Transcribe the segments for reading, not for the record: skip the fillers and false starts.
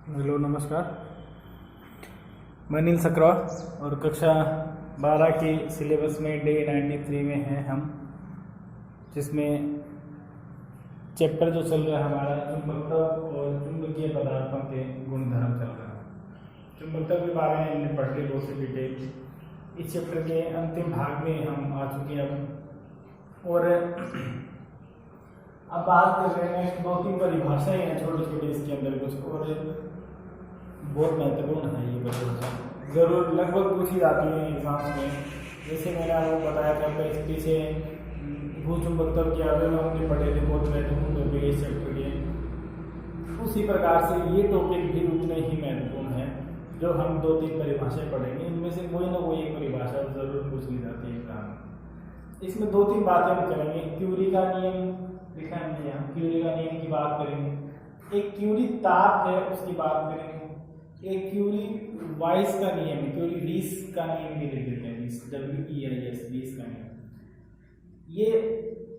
Hello नमस्कार। मैं नील सकरा और कक्षा 12 की सिलेबस में डे 93 में हैं हम, जिसमें चैप्टर जो चल रहा है हमारा चुंबकत्व और चुंबकीय पदार्थों के गुणधर्म चल रहा है। चुंबकत्व के बारे में हमने पढ़ ली बहुत सी डिटेल। इस चैप्टर के अंतिम भाग में हम आ चुके हैं और अब बात कर रहे हैं दो तीन परिभाषाएं हैं छोटे छोटे इसके अंदर कुछ, और बहुत महत्वपूर्ण है ये परिभाषा, जरूर लगभग पूछी जाती है एग्जाम्स में। जैसे मैंने आपको बताया था पीछे भूचुंबकत्व के बारे में हमने पढ़े थे, बहुत महत्वपूर्ण टॉपिक इस चैप्टर के। उसी प्रकार से ये टॉपिक भी उतने ही महत्वपूर्ण है जो हम दो तीन परिभाषाएं पढ़ेंगे। इनमें से कोई ना कोई एक परिभाषा जरूर पूछ ली जाती है एग्जाम। इसमें दो तीन बातें हम करेंगे। क्यूरी का नियम दिखाएंगे, हम क्यूरी का नियम की बात करेंगे। एक क्यूरी ताप है उसकी बात करेंगे। एक क्यूरी वाइस का नियम है, क्यूरी रीस का नियम भी लिख देते हैं, WEIS रीस का नियम। ये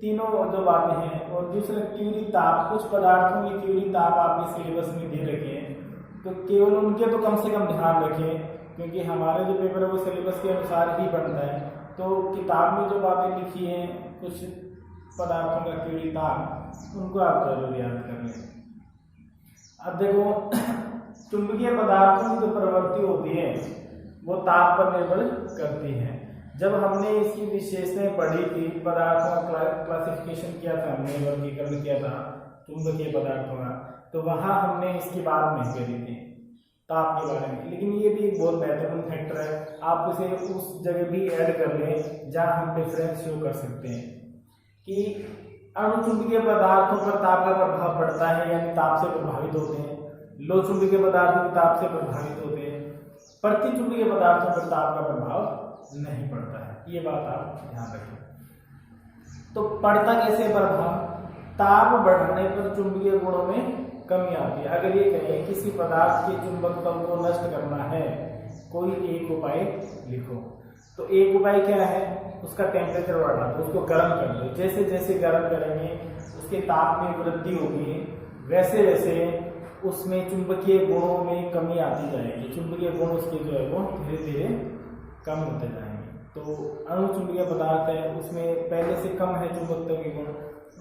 तीनों जो बातें हैं। और दूसरा क्यूरी ताप, कुछ पदार्थों की क्यूरी ताप आपके सिलेबस में दे रखे हैं, तो केवल उनके तो कम से कम ध्यान रखें, क्योंकि हमारे जो पेपर है वो सिलेबस के अनुसार ही बनता है। तो किताब में जो बातें लिखी हैं कुछ पदार्थों का क्यूरी ताप, उनको आप जरूर याद कर लें। अब देखो चुंबकीय पदार्थों की जो प्रवृत्ति होती है वो ताप पर निर्भर करती है। जब हमने इसकी विशेषताएं पढ़ी थी, पदार्थों का क्लासिफिकेशन किया था, हमने वर्गीकरण किया था चुंबकीय पदार्थों का, तो वहां हमने इसकी बात नहीं करी थी ताप के बारे में। लेकिन ये भी एक बहुत महत्वपूर्ण फैक्टर है, आप उसे उस जगह भी ऐड कर लें जहां हम डिफरेंस शो कर सकते हैं कि अणुचुंबकीय पदार्थों पर ताप का प्रभाव पड़ता है, यानी ताप से प्रभावित होते हैं। लो चुंबकीय पदार्थों के ताप से प्रभावित होते हैं। प्रति चुंबकीय पदार्थों पर ताप का प्रभाव नहीं पड़ता है, ये बात आप ध्यान रखें। तो पड़ता कैसे प्रभाव? ताप बढ़ने पर चुंबकीय गुणों में कमी आती है। अगर ये कहें किसी पदार्थ के चुंबकत्व को नष्ट करना है, कोई एक उपाय लिखो, तो एक उपाय क्या है? उसका टेम्परेचर बढ़ा दो, उसको गर्म कर दो। जैसे जैसे गर्म करेंगे उसके ताप में वृद्धि होगी, वैसे वैसे उसमें चुंबकीय गुणों में कमी आती जाएगी। चुंबकीय गुण उसके जो है वो धीरे धीरे कम होते जाएंगे। तो अणुचुंबकीय पदार्थ है उसमें पहले से कम है चुंबकत्व के गुण,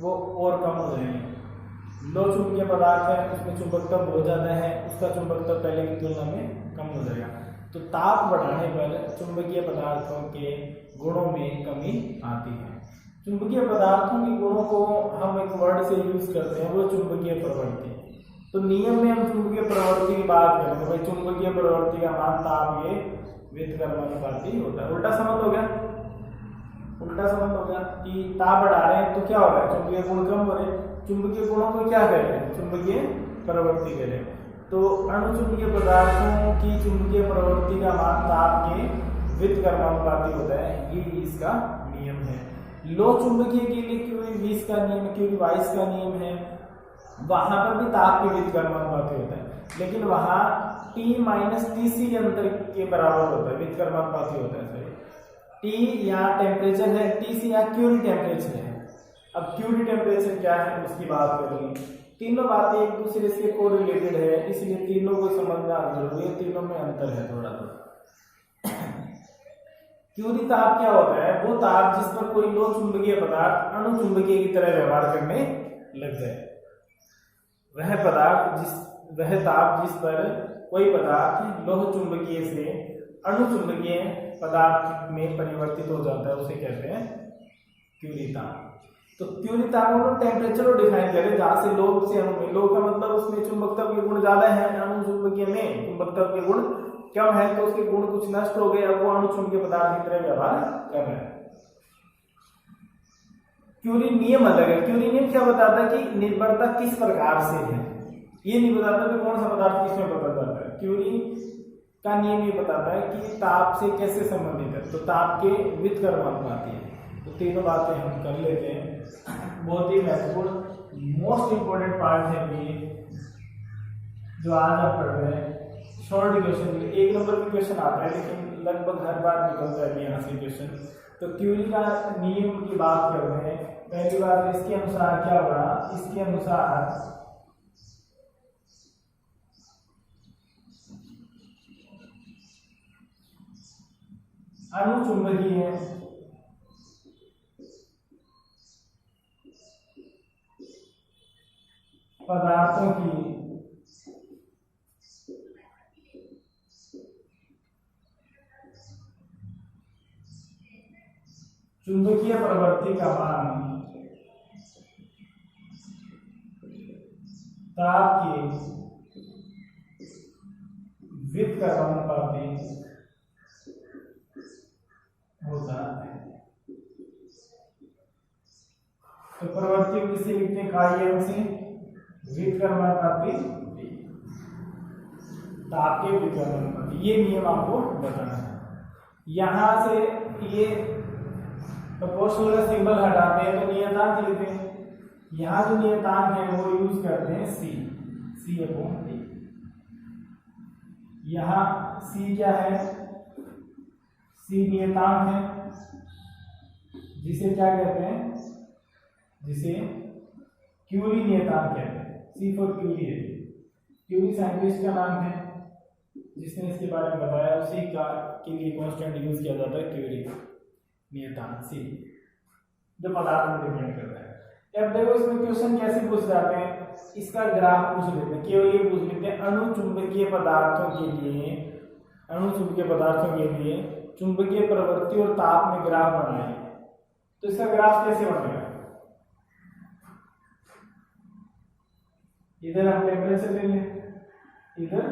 वो और कम हो जाएंगे। लो चुंबकीय पदार्थ है उसमें चुंबकत्व बहुत ज्यादा है, उसका चुंबकत्व पहले की तुलना में कम हो जाएगा। तो ताप बढ़ाने पर चुंबकीय पदार्थों के गुणों में कमी आती है। चुंबकीय पदार्थों के गुणों को हम एक वर्ड से यूज करते हैं, वो चुंबकीय प्रवृत्ति। तो नियम में हम चुंबकीय प्रवृत्ति की बात करेंगे, भाई चुंबकीय प्रवृत्ति का मान ताप ये व्युत्क्रमानुपाती होता है। उल्टा संबंध हो गया, उल्टा संबंध हो गया कि ताप बढ़ा रहे हैं तो क्या हो रहा है? चुंबकीय गुण कम हो रहे हैं। चुंबकीय गुणों को क्या कह रहे हैं? चुंबकीय प्रवृत्ति कह रहे हैं। तो अणुचुंबकीय पदार्थों की चुंबकीय प्रवृत्ति का मान ताप के व्युत्क्रमानुपाती होता है, ये इसका नियम है। लो चुंबकीय के लिए क्यूरी वीस का नियम, क्यूरी वाइस का नियम है, वहां पर भी ताप के व्युत्क्रमानुपाती होता है, लेकिन वहां T - TC अंतर के बराबर होता है, व्युत्क्रमानुपाती होता है। T यहाँ टेम्परेचर है, TC यहाँ क्यूरी टेम्परेचर है। अब क्यूरी टेम्परेचर क्या है उसकी बात करेंगे। तीनों बातें एक दूसरे से कोरिलेटेड है, इसलिए तीनों को समझना जरूरी है, तीनों में अंतर है थोड़ा थोड़ा। क्यूरी ताप क्या होता है? वो ताप जिस पर कोई लो चुंबकीय पदार्थ अणुचुंबकीय की तरह व्यवहार करने लग जाए। वह ताप जिस पर कोई पदार्थ लोह चुंबकीय से अणुचुंबकीय पदार्थ में परिवर्तित हो जाता है, उसे कहते हैं क्यूरी ताप। तो क्यूरी ताप को टेम्परेचर को डिफाइन करें जहां से लोह से अणु में, लोह का मतलब उसमें चुंबकत्व के गुण ज्यादा है, अणुचुंबकीय में चुंबकत्व के गुण कम है, तो उसके गुण कुछ नष्ट हो गए, अब वो अणुचुंबकीय पदार्थ की तरह व्यवहार कर रहे हैं। क्यूरी नियम अलग है। क्यूरी नियम क्या बताता है कि निर्भरता किस प्रकार से है, ये नहीं बताता कि कौन सा पदार्थ किसमें बदल जाता है। क्यूरी का नियम ये बताता है कि ताप से कैसे संबंधित है, तो ताप के व्युत्क्रमानुपाती है। तो तीनों बातें हम कर लेते हैं। बहुत ही महत्वपूर्ण मोस्ट इंपोर्टेंट पार्ट है ये जो आज आप पढ़ रहे हैं। शॉर्ट क्वेश्चन, एक नंबर का क्वेश्चन आता है लेकिन लगभग हर बार निकलता है यहाँ से क्वेश्चन। तो क्यूरी का नियम की बात कर रहे हैं। पहली बात इसके अनुसार क्या होगा, इसके अनुसार अनुचुंबकीय पदार्थों की चुंबकीय प्रवृत्ति का मान ताप के व्युत्क्रमानुपाती होता है। तो प्रवृत्ति को किससे लिखते हैं? काई से व्युत्क्रमानुपाती, ताप के व्युत्क्रमानुपाती। ये नियम आपको बताना है। यहां से ये प्रोपोर्शनल का सिंबल हटाते हैं तो नियतांक लिखते हैं। यहाँ जो नियतांक है वो यूज करते हैं सी अपॉन डी। यहाँ सी क्या है? सी नियतांक है, जिसे क्या कहते हैं? जिसे क्यूरी नियतांक कहते हैं। सी फॉर क्यूरी है। क्यूरी साइंटिस्ट का नाम है जिसने इसके बारे में बताया। उसी का के लिए कांस्टेंट यूज किया जाता है क्यूरी नियतांक सी, जो पदार्थ में डिपेंड करता है। अब देखो इसमें क्वेश्चन कैसे पूछ जाते हैं, इसका ग्राफ पूछ लेते हैं। केवल ये पूछ लेते हैं अणुचुंबकीय पदार्थों के लिए, अणुचुंबकीय पदार्थों के लिए चुंबकीय प्रवृत्ति और ताप में ग्राफ बनाइए। तो इसका ग्राफ कैसे बनेगा? इधर हम टेम्परेचर ले लें, इधर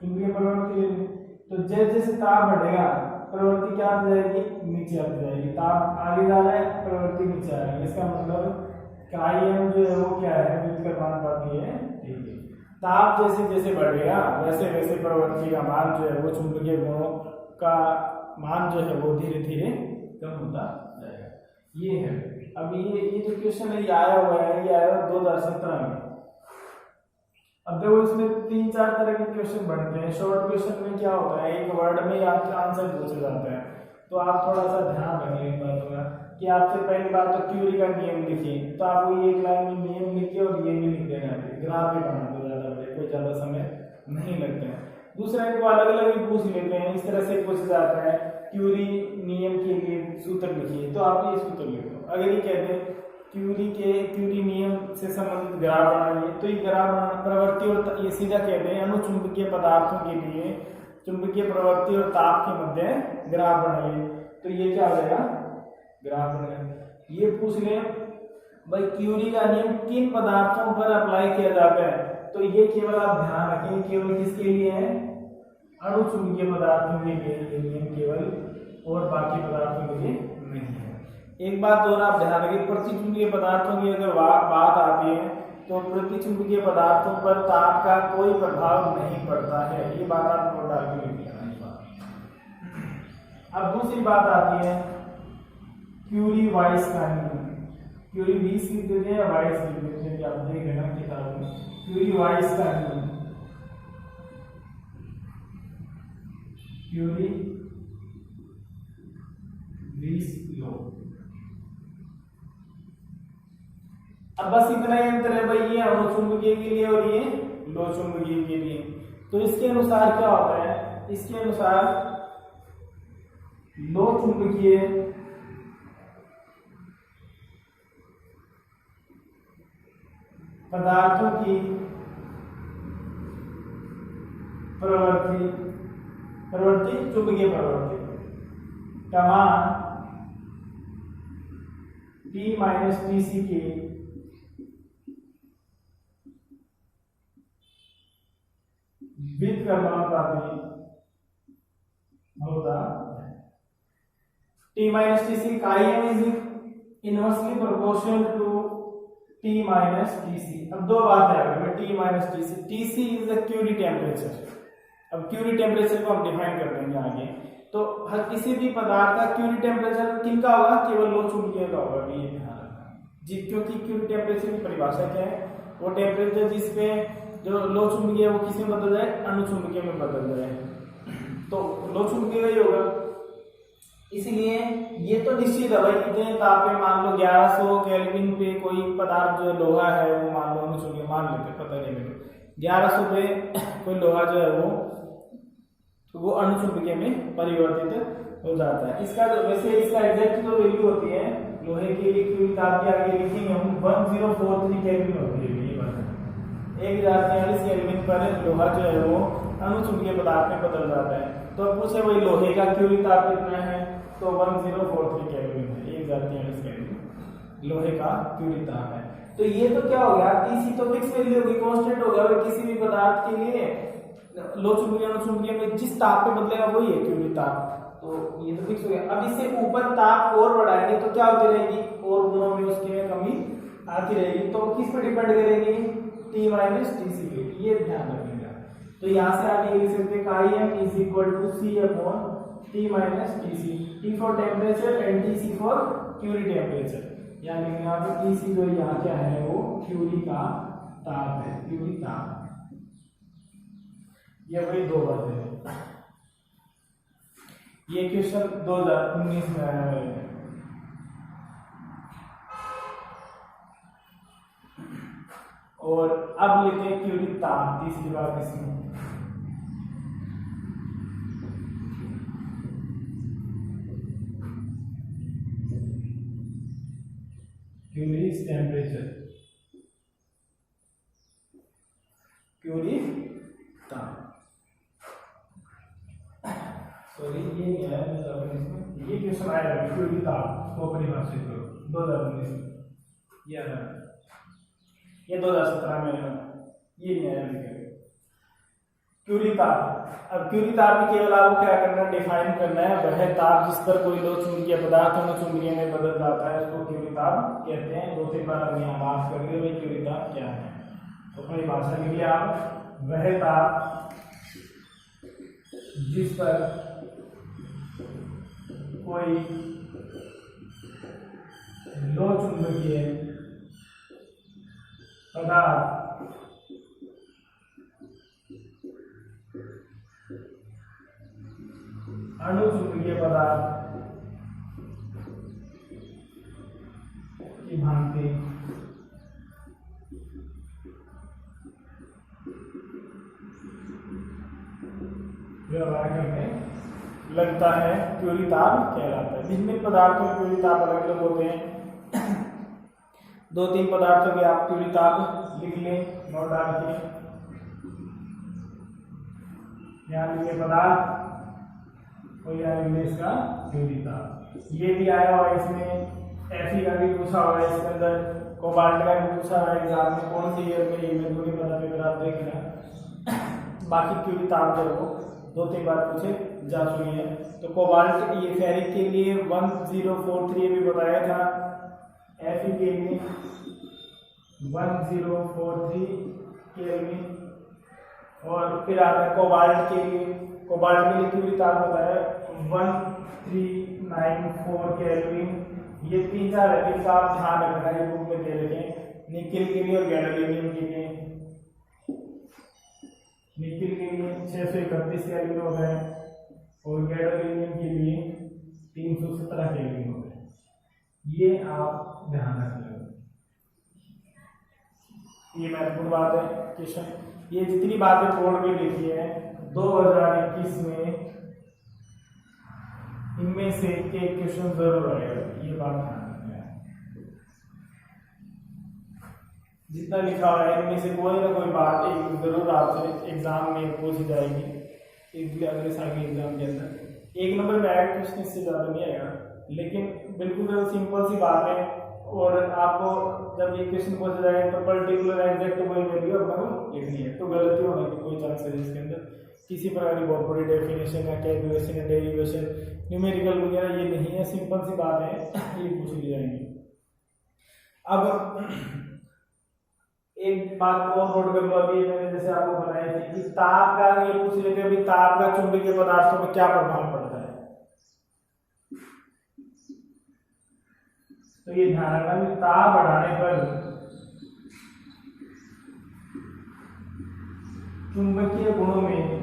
चुंबकीय प्रवृत्ति ले लें। तो जैसे जैसे ताप बढ़ेगा प्रवृत्ति क्या आती जाएगी? नीचे आती जाएगी। ताप आगे जा रहा है, प्रवृत्ति नीचे आ रही है। इसका मतलब काई जो है वो क्या है? व्युत्क्रमानुपाती है। ठीक है। ताप जैसे जैसे बढ़ेगा वैसे वैसे प्रवृत्ति का मान जो है वो चुंबकीय गुणों का मान जो है वो धीरे धीरे कम होता जाएगा। ये है। अब ये जो क्वेश्चन है ये आया हुआ है, ये आया 2017 में। अब देखो इसमें 3-4 तरह के क्वेश्चन बनते हैं। शॉर्ट क्वेश्चन में क्या होता है, एक वर्ड में आपका आंसर पूछा जाता है। तो आप थोड़ा सा ध्यान रखें इन बातों का कि आपसे पहली बात तो क्यूरी का नियम लिखिए, तो आपको एक लाइन में नियम लिखिए और ये भी लिख देना है। ग्राफ भी बना दो, ज़्यादा बड़े कोई ज़्यादा समय नहीं लगता है। दूसरा इनको अलग अलग भी पूछ लेते हैं। इस तरह से पूछा जाता है क्यूरी नियम के लिए सूत्र लिखिए, तो आप ये सूत्र लिखो। अगर ये कहते हैं क्यूरी नियम से संबंधित ग्राफ बनाइए, तो ये ग्राफ प्रवृत्ति और ये सीधा कहते हैं अणुचुंबकीय पदार्थों के लिए चुंबकीय प्रवृत्ति और ताप के मध्य ग्राफ बनाइए। तो ये क्या हो जाएगा? ग्राफ बनेगा। ये पूछ लें भाई क्यूरी का नियम किन पदार्थों पर अप्लाई किया जाता है, तो ये केवल आप ध्यान रखें केवल किसके लिए है? अणुचुंबकीय पदार्थों के लिए ये नियम केवल, और बाकी पदार्थों के लिए नहीं है। एक बात और आप ध्यान रखिए, प्रतिचुंबकीय पदार्थों की अगर बात आती है तो प्रतिचुंबकीय पदार्थों पर ताप का कोई प्रभाव नहीं पड़ता है। ये बात आप नोट डाल के लिखिए। अब दूसरी बात आती है क्यूरी वाइस का नियम। क्यूरी 20 लिख देते हैं या वाइस लिख देते हैं, आप देख लेना किताब में। क्यूरी वाइस का नियम, क्यूरी 20 लो। अब बस इतना ही अंतर है भाई, ये अणुचुंबकीय के लिए और ये लो चुंबकीय के लिए। तो इसके अनुसार क्या होता है? इसके अनुसार लो चुंबकीय पदार्थों की प्रवृत्ति चुंबकीय प्रवृत्ति का मान T माइनस TC के व्युत्क्रमानुपाती होता है। T माइनस TC का Im is inversely proportional to T minus TC। अब दो बातें आ गई, T minus TC। TC is the Curie temperature. अब क्यूरी टेम्परेचर को हम डिफाइन कर देंगे आगे। तो हर किसी भी पदार्थ का क्यूरी टेम्परेचर किनका होगा? केवल लो चुंबकीय का होगा। ये ध्यान रखना जी, क्योंकि क्यूरी टेम्परेचर की परिभाषा क्या है? वो टेम्परेचर जिसपे जो लो चुंबकीय वो किसमें बदल जाए? अणुचुंबकीय में बदल जाए। तो लो चुंबकीय ही होगा। इसलिए ये तो निश्चित है भाई, कितने ताप पे, मान लो 1100 केल्विन पे कोई पदार्थ जो लोहा है वो मान लो अणुचुंबकीय मान लेते, पता नहीं मेरे 1100 पे कोई लोहा जो है वो अणुचुंबकीय में परिवर्तित हो जाता है। इसका वैसे इसका एग्जैक्ट जो वैल्यू होती है लोहे के लिए क्यों ताप के आगे लिखेंगे हम 1043 केल्विन होती है ये बात। 1043 केल्विन पर लोहा जो है वो अणुचुंबकीय पदार्थ में बदल जाता है। तो अब पूछे वही लोहे का क्यों ताप कितना है, तो 1043 केल्विन है, 1043 केल्विन लोहे का क्यों ताप है। तो ये तो क्या हो गया, टीसी तो फिक्स वैल्यू होगी, कांस्टेंट हो गया, किसी भी पदार्थ के लिए लो चुंबकीय अणुचुंबकीय में जिस ताप पे बदलेगा वही है क्यों ताप, तो ये तो फिक्स हो गया। अब इससे ऊपर ताप और बढ़ाएंगे तो क्या होती रहेगी, और गुणों में उसकी में कमी आती रहेगी, तो किस पे डिपेंड करेगी, T माइनस टीसी पे, ये ध्यान रखिएगा। तो यहाँ से आगे लिख सकते हैं Im is equal to C upon T minus TC, T for temperature and TC for Curie temperature, यानी यहाँ पे TC जो यहाँ क्या है वो क्यूरी का ताप है, क्यूरी ताप। ये वही दो बातें हैं। ये क्वेश्चन 2019 में आया है। और अब लेते हैं क्यूरी ताप, तीसरी बात इसमें क्यूरी टेम्परेचर, क्यूरी ताप, सॉरी ये नहीं आया 2019 में, ये क्वेश्चन आया है क्यूरी ताप को परिभाषित करो 2019 में, ये 2017 में ये नहीं आया क्यूरी ताप। अब क्यूरी ताप में केवल आपको क्या करना है, डिफाइन करना है, वह ताप जिस पर कोई लो चुंबकीय पदार्थ अणुचुंबकीय में बदल जाता है उसको क्यूरी ताप कहते हैं। दो तीन बार अब यहाँ बात कर रहे हो क्यूरी ताप क्या है, तो अपनी भाषा के लिए आप वह ताप जिस पर कोई लो चुंबकीय पदार्थ अणुचुंबकीय पदार्थ की भांति व्यवहार करने लगता है क्यूरी ताप कहलाता है। भिन्न पदार्थों के क्यूरी ताप अलग अलग होते हैं। दो तीन पदार्थों के आप क्यूरी ताप लिख लें नोट डाल के, यहाँ लिखे पदार्थ और यहाँ लिखे इसका क्यूरी ताप। ये भी आया हुआ है इसमें, Fe का भी पूछा हुआ है इसके अंदर, कोबाल्ट का भी पूछा हुआ है एग्जाम में, कौन सी ईयर में ये मेरे को नहीं पता, पेपर आप देखना। बाकी क्यूरी ताप जो वो दो तीन बार पूछे जा चुकी है। तो कोबाल्ट ये फेरिक के लिए 1043 भी बताया था, Fe के लिए 1043 केल्विन, और फिर आता है कोबाल्ट के लिए, कोबाल्ट के लिए क्यूरी ताप बताया 1394 केल्विन। ये तीन चार है, इनका आप ध्यान रखना है, बुक में दे रखें। निकिल के लिए और गैडोलिनियम के लिए, निकिल के लिए 631 केल्विन हो गए और गैडोलिनियम के लिए 317 केल्विन हो गए, ये आप ध्यान रखिएगा। ये महत्वपूर्ण बात है क्वेश्चन। ये जितनी बातें बोर्ड में लिखी है 2021 में, इनमें से एक क्वेश्चन जरूर आएगा, ये बात ध्यान रखना है। जितना लिखा हुआ है इनमें से कोई ना कोई बात एक जरूर आपसे एग्जाम में पूछ जाएगी, अगले साल के एग्जाम के अंदर। एक नंबर में आएगा क्वेश्चन, इससे ज्यादा नहीं आएगा, लेकिन बिल्कुल सिंपल सी बात है। और आपको जब ये क्वेश्चन पूछा जाएगा तो पर्टिकुलर एग्जैक्ट वही वैल्यू आपको लिखनी है, तो गलती होने की कोई चांस है इसके अंदर। किसी प्रकार की बहुत बड़ी डेफिनेशन या कैलकुलेशन या डेरिवेशन न्यूमेरिकल वगैरह ये नहीं है, सिंपल सी बात है, ये पूछ ली जाएंगी। अब एक बात को नोट कर लो, अभी मैंने जैसे आपको बताया थी कि ताप का ये पूछ लेते हैं, अभी ताप का चुंबकीय पदार्थों में क्या प्रभाव पड़ता है, तो ये ध्यान रखना कि ताप बढ़ाने पर चुंबकीय गुणों में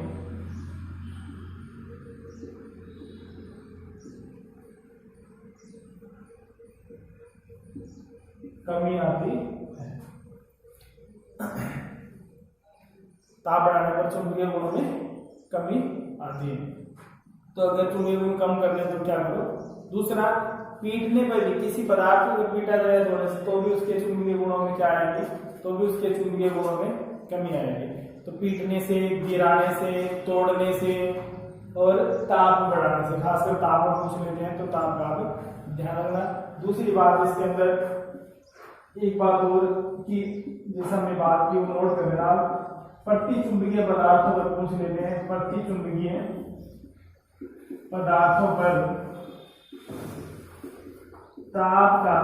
कमी आती है। ताप बढ़ाने पर चुंबकीय गुणों में कमी आती है। तो अगर चुंबकीय गुण कम करने तो क्या करो। दूसरा, पीटने पर भी किसी पदार्थ को पीटा जाए थोड़े से तो भी उसके चुंबकीय गुणों में क्या आएंगे, तो भी उसके चुंबकीय गुणों में कमी आएगी। तो पीटने से, गिराने से, तोड़ने से और ताप बढ़ाने से, खासकर ताप में पूछ लेते हैं तो ताप का भी ध्यान रखना। दूसरी बात इसके अंदर एक बात और कि जैसा हमने बात की वो नोट कर लेना। प्रति चुंबकीय पदार्थों पर पूछ लेते हैं, प्रति चुंबकीय पदार्थों पर ताप का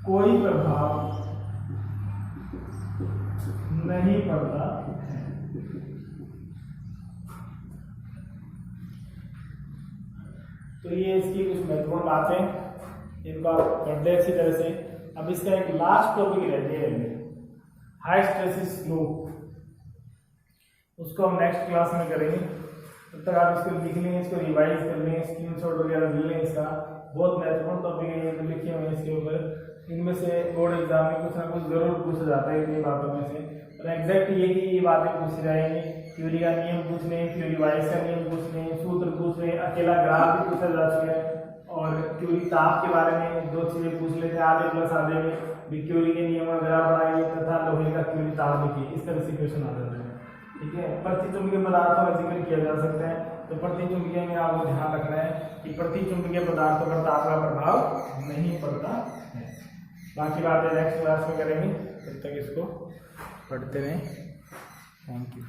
कोई प्रभाव नहीं पड़ता है। तो ये इसकी कुछ महत्वपूर्ण बातें, इनको आप पढ़ ले अच्छी तरह से। अब इसका एक लास्ट टॉपिक रहती है हाइस्टेरेसिस लूप, उसको हम नेक्स्ट क्लास में करेंगे। तब तक आप इसको लिख लें, इसको रिवाइज कर लें, स्क्रीनशॉट वगैरह ले लें। इसका बहुत महत्वपूर्ण टॉपिक है, ये तो लिखे हुए हैं इसके ऊपर। इनमें से बोर्ड एग्जाम में कुछ ना कुछ जरूर पूछा जाता है इन बातों में से, और एग्जैक्ट ये बातें पूछी जाएंगी। क्यूरी का नियम पूछ लें, क्यूरी वाइज का नियम पूछ लें, सूत्र पूछ लें, अकेला ग्राफ भी पूछा जा चुका है, और क्यूरी ताप के बारे में 2 चीजें पूछ लेते हैं आधे प्लस आधे में भी। क्यूरी के नियम ग्राफ बनाइए तथा लोहे का क्यूरी ताप लिखिए, इस तरह से क्वेश्चन आ जाता है। ठीक है, प्रतिचुंबकीय पदार्थों का जिक्र किया जा सकता है। तो प्रतिचुंबकीय में आपको ध्यान रखना है कि प्रतिचुंबकीय पदार्थों पर ताप का प्रभाव नहीं पड़ता है। बाकी बातें नेक्स्ट क्लास में करेंगे, तब तक इसको पढ़ते रहें। Thank you.